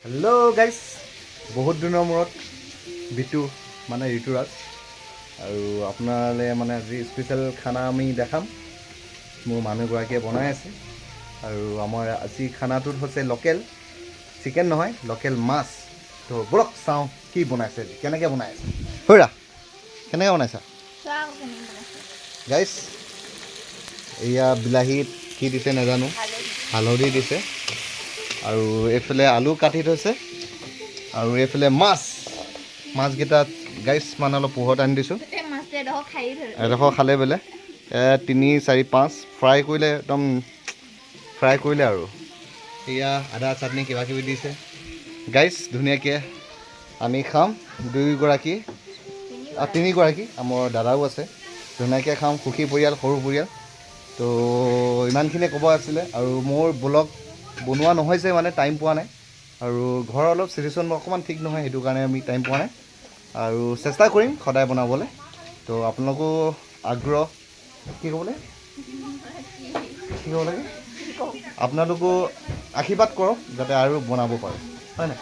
Hello' guys, বহুত দিনৰ মূৰত বিটু মানে ঋতুৰাজ আৰু আপোনালৈ মানে আজি স্পেচিয়েল খানা আমি দেখাম। মোৰ মানুহগৰাকীয়ে বনাই আছে আৰু আমাৰ আজি খানাটোত হৈছে লোকেল চিকেন নহয়, লোকেল মাছ। তো ব'লক চাওঁ কি বনাইছে, কেনেকৈ বনাই আছে। হৌৰা কেনেকৈ বনাইছা গাইজ? এয়া বিলাহীত কি দিছে নাজানো, হালধি দিছে আৰু এইফালে আলু কাটি থৈছে আৰু এইফালে মাছকেইটাত গাইছ মানে অলপ পোহৰত আনি দিছোঁ। এডোখৰ খালে বোলে 3, 4, 5 ফ্ৰাই কৰিলে, একদম ফ্ৰাই কৰিলে আৰু এয়া আদা চাটনি কিবা কিবি দিছে গাইছ। ধুনীয়াকৈ আমি খাম তিনিগৰাকী, আমাৰ দাদাও আছে। ধুনীয়াকৈ খাম, সুখী পৰিয়াল, সৰু পৰিয়াল। তো ইমানখিনিয়ে ক'ব আছিলে আৰু মোৰ ব্লগ বনোৱা নহৈছে মানে টাইম পোৱা নাই আৰু ঘৰৰ অলপ চিটুৱেশ্যন অকণমান ঠিক নহয়, সেইটো কাৰণে আমি টাইম পোৱা নাই আৰু চেষ্টা কৰিম সদায় বনাবলৈ। তো আপোনালোকো আগ্ৰহ কি ক'ব লাগে আপোনালোকো আশীৰ্বাদ কৰক যাতে আৰু বনাব পাৰোঁ, হয় নাই?